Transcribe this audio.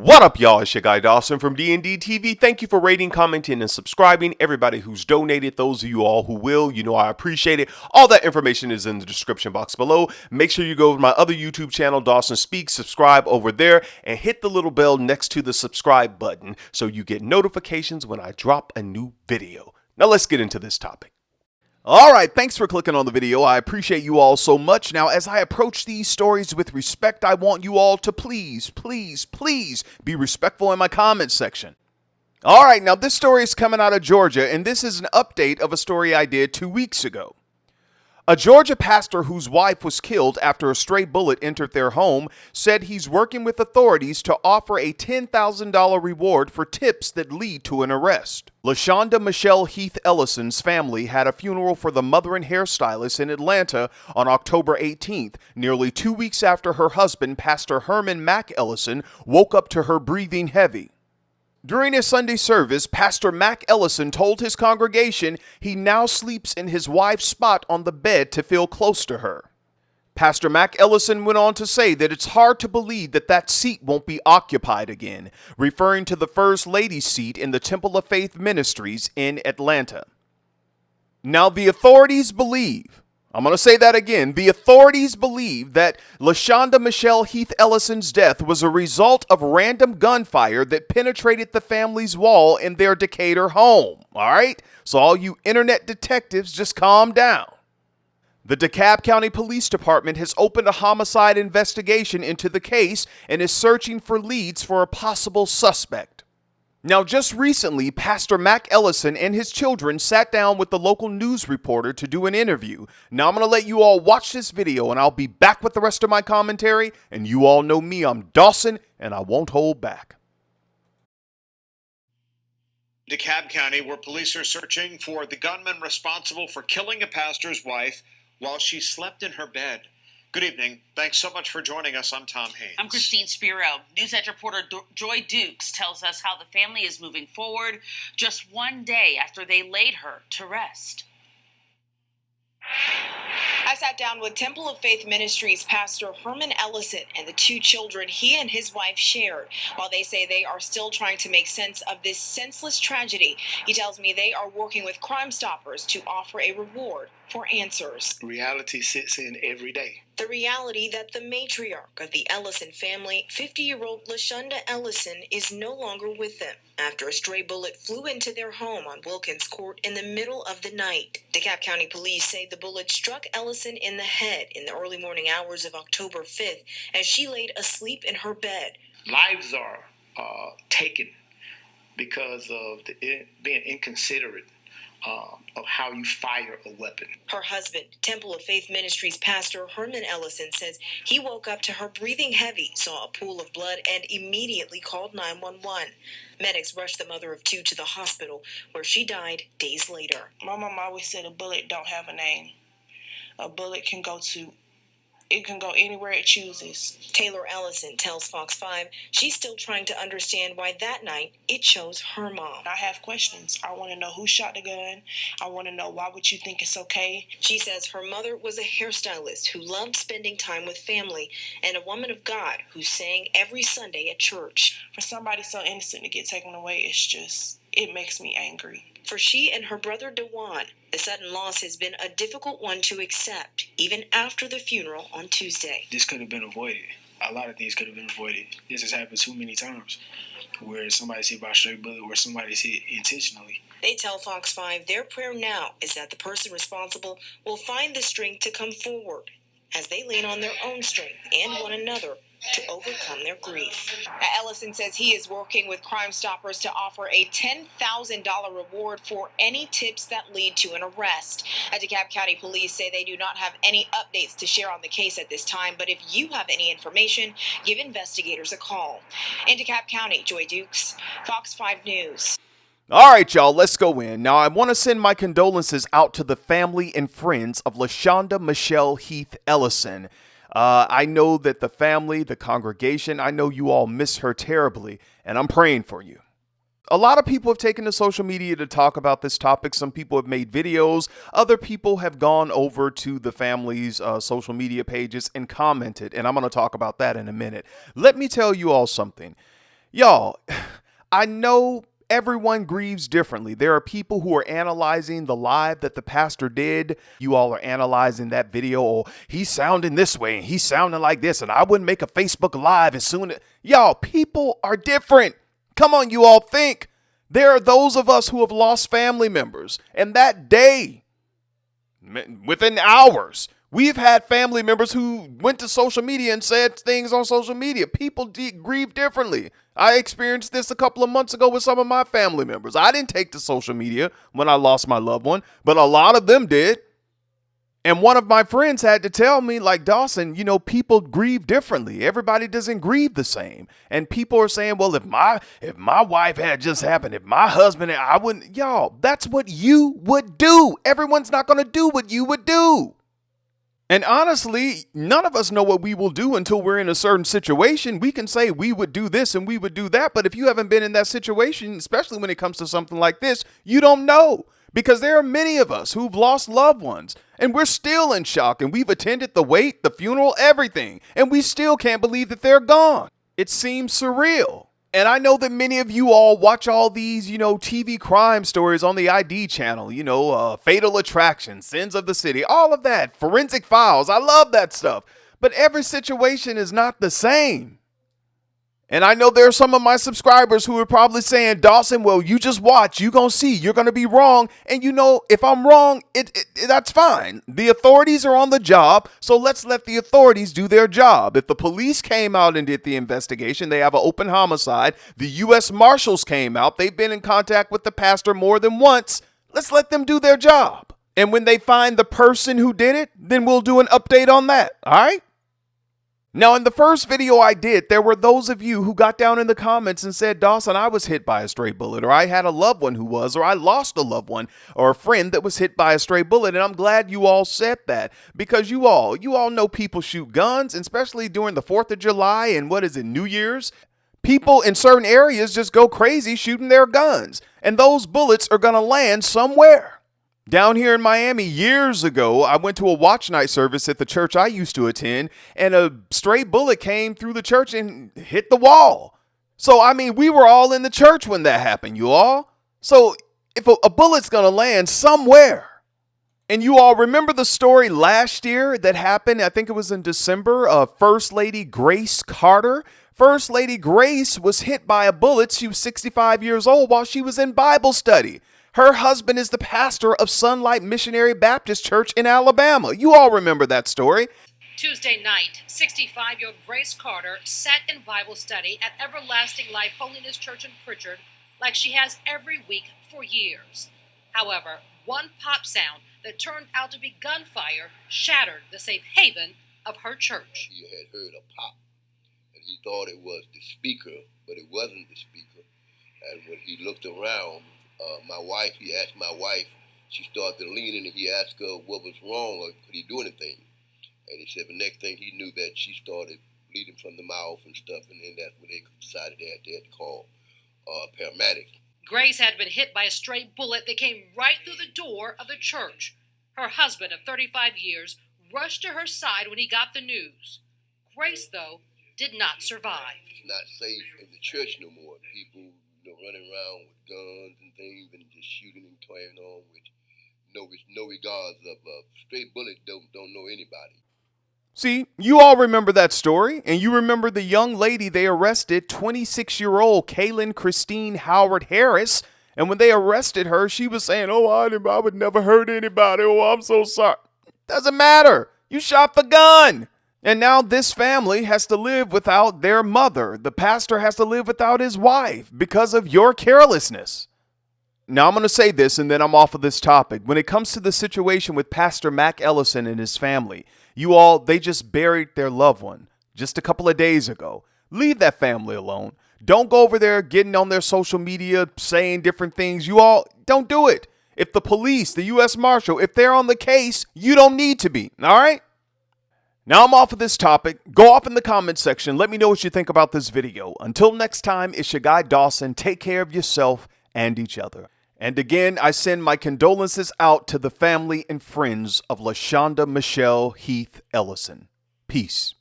What up, y'all? It's your guy Dawson from D&D TV. Thank you for rating, commenting, and subscribing. Everybody who's donated, those of you all who will, you know I appreciate it. All that information is in the description box below. Make sure you go to my other YouTube channel, Dawson Speaks, subscribe over there, and hit the little bell next to the subscribe button so you get notifications when I drop a new video. Now let's get into this topic. Alright, thanks for clicking on the video. I appreciate you all so much. Now, as I approach these stories with respect, I want you all to please be respectful in my comment section. Alright, now this story is coming out of Georgia, and this is an update of a story I did 2 weeks ago. A Georgia pastor whose wife was killed after a stray bullet entered their home said he's working with authorities to offer a $10,000 reward for tips that lead to an arrest. LaShonda Michelle Heath Ellison's family had a funeral for the mother and hairstylist in Atlanta on October 18th, nearly 2 weeks after her husband, Pastor Herman Mack Ellison, woke up to her breathing heavy. During his Sunday service, Pastor Mack Ellison told his congregation he now sleeps in his wife's spot on the bed to feel close to her. Pastor Mack Ellison went on to say that it's hard to believe that seat won't be occupied again, referring to the First Lady's seat in the Temple of Faith Ministries in Atlanta. Now, the authorities believe, I'm going to say that again. The authorities believe that LaShonda Michelle Heath Ellison's death was a result of random gunfire that penetrated the family's wall in their Decatur home. All right? So all you internet detectives, just calm down. The DeKalb County Police Department has opened a homicide investigation into the case and is searching for leads for a possible suspect. Now, just recently, Pastor Mack Ellison and his children sat down with the local news reporter to do an interview. Now, I'm going to let you all watch this video, and I'll be back with the rest of my commentary. And you all know me, I'm Dawson, and I won't hold back. DeKalb County, where police are searching for the gunman responsible for killing a pastor's wife while she slept in her bed. Good evening. Thanks so much for joining us. I'm Tom Haynes. I'm Christine Spiro. News Edge reporter Joy Dukes tells us how the family is moving forward just one day after they laid her to rest. I sat down with Temple of Faith Ministries Pastor Herman Ellison and the two children he and his wife shared. While they say they are still trying to make sense of this senseless tragedy, he tells me they are working with Crime Stoppers to offer a reward for answers. Reality sits in every day. The reality that the matriarch of the Ellison family, 50-year-old LaShonda Ellison, is no longer with them after a stray bullet flew into their home on Wilkins Court in the middle of the night. DeKalb County police say the bullet struck Ellison in the head in the early morning hours of October 5th as she laid asleep in her bed. Lives are taken because of being inconsiderate of how you fire a weapon. Her husband, Temple of Faith Ministries Pastor Herman Ellison, says he woke up to her breathing heavy, saw a pool of blood, and immediately called 911. Medics rushed the mother of two to the hospital, where she died days later. My mom always said a bullet don't have a name. A bullet can go anywhere it chooses. Taylor Ellison tells Fox 5 she's still trying to understand why that night it chose her mom. I have questions. I want to know who shot the gun. I want to know why would you think it's okay. She says her mother was a hairstylist who loved spending time with family and a woman of God who sang every Sunday at church. For somebody so innocent to get taken away, it makes me angry. For she and her brother DeJuan, the sudden loss has been a difficult one to accept, even after the funeral on Tuesday. This could have been avoided. A lot of things could have been avoided. This has happened too many times, where somebody's hit by a straight bullet, where somebody's hit intentionally. They tell Fox 5 their prayer now is that the person responsible will find the strength to come forward as they lean on their own strength and one another to overcome their grief. Ellison says he is working with Crime Stoppers to offer a $10,000 reward for any tips that lead to an arrest. DeKalb County police say they do not have any updates to share on the case at this time, but if you have any information, give investigators a call. In DeKalb County, Joy Dukes, Fox 5 News. All right, y'all, let's go in. Now, I want to send my condolences out to the family and friends of LaShonda Michelle Heath Ellison. I know that the family, the congregation, I know you all miss her terribly, and I'm praying for you. A lot of people have taken to social media to talk about this topic. Some people have made videos. Other people have gone over to the family's social media pages and commented, and I'm going to talk about that in a minute. Let me tell you all something. Y'all, I know everyone grieves differently. There are people who are analyzing the live that the pastor did. You all are analyzing that video. Oh, he's sounding this way and he's sounding like this, and I wouldn't make a Facebook Live as soon as... Y'all, people are different. Come on, you all think. There are those of us who have lost family members, and that day, within hours, we've had family members who went to social media and said things on social media. People grieve differently. I experienced this a couple of months ago with some of my family members. I didn't take to social media when I lost my loved one, but a lot of them did. And one of my friends had to tell me, like, Dawson, you know, people grieve differently. Everybody doesn't grieve the same. And people are saying, well, if my wife had just happened, if my husband, I wouldn't. Y'all, that's what you would do. Everyone's not going to do what you would do. And honestly, none of us know what we will do until we're in a certain situation. We can say we would do this and we would do that. But if you haven't been in that situation, especially when it comes to something like this, you don't know. Because there are many of us who've lost loved ones and we're still in shock, and we've attended the wake, the funeral, everything, and we still can't believe that they're gone. It seems surreal. And I know that many of you all watch all these, TV crime stories on the ID channel, Fatal Attraction, Sins of the City, all of that, Forensic Files. I love that stuff. But every situation is not the same. And I know there are some of my subscribers who are probably saying, Dawson, well, you just watch. You're going to see. You're going to be wrong. And if I'm wrong, that's fine. The authorities are on the job, so let's let the authorities do their job. If the police came out and did the investigation, they have an open homicide. The U.S. Marshals came out. They've been in contact with the pastor more than once. Let's let them do their job. And when they find the person who did it, then we'll do an update on that. All right? Now, in the first video I did, there were those of you who got down in the comments and said, Dawson, I was hit by a stray bullet, or I had a loved one who was, or I lost a loved one or a friend that was hit by a stray bullet. And I'm glad you all said that, because you all know people shoot guns, especially during the 4th of July and New Year's. People in certain areas just go crazy shooting their guns, and those bullets are going to land somewhere. Down here in Miami years ago, I went to a watch night service at the church I used to attend, and a stray bullet came through the church and hit the wall. So, we were all in the church when that happened, you all. So, if a bullet's going to land somewhere, and you all remember the story last year that happened, I think it was in December, of First Lady Grace Carter. First Lady Grace was hit by a bullet. She was 65 years old while she was in Bible study. Her husband is the pastor of Sunlight Missionary Baptist Church in Alabama. You all remember that story. Tuesday night, 65-year-old Grace Carter sat in Bible study at Everlasting Life Holiness Church in Pritchard like she has every week for years. However, one pop sound that turned out to be gunfire shattered the safe haven of her church. He had heard a pop, and he thought it was the speaker, but it wasn't the speaker. And when he looked around, he asked my wife, she started leaning, and he asked her what was wrong, or could he do anything? And he said the next thing he knew that she started bleeding from the mouth and stuff, and then that's when they decided they had to call paramedics. Grace had been hit by a stray bullet that came right through the door of the church. Her husband of 35 years rushed to her side when he got the news. Grace, though, did not survive. It's not safe in the church no more. People running around with guns and things and just shooting and carrying on with no regards of straight bullets don't know anybody. See, you all remember that story, and you remember the young lady they arrested, 26-year-old Kaylin Christine Howard Harris. And when they arrested her, she was saying, I would never hurt anybody. I'm so sorry. Doesn't matter. You shot the gun. And now this family has to live without their mother. The pastor has to live without his wife because of your carelessness. Now I'm going to say this and then I'm off of this topic. When it comes to the situation with Pastor Mac Ellison and his family, they just buried their loved one just a couple of days ago. Leave that family alone. Don't go over there getting on their social media saying different things. You all don't do it. If the police, the U.S. Marshal, if they're on the case, you don't need to be. All right? Now I'm off of this topic. Go off in the comments section. Let me know what you think about this video. Until next time, it's your guy Dawson. Take care of yourself and each other. And again, I send my condolences out to the family and friends of LaShonda Michelle Heath Ellison. Peace.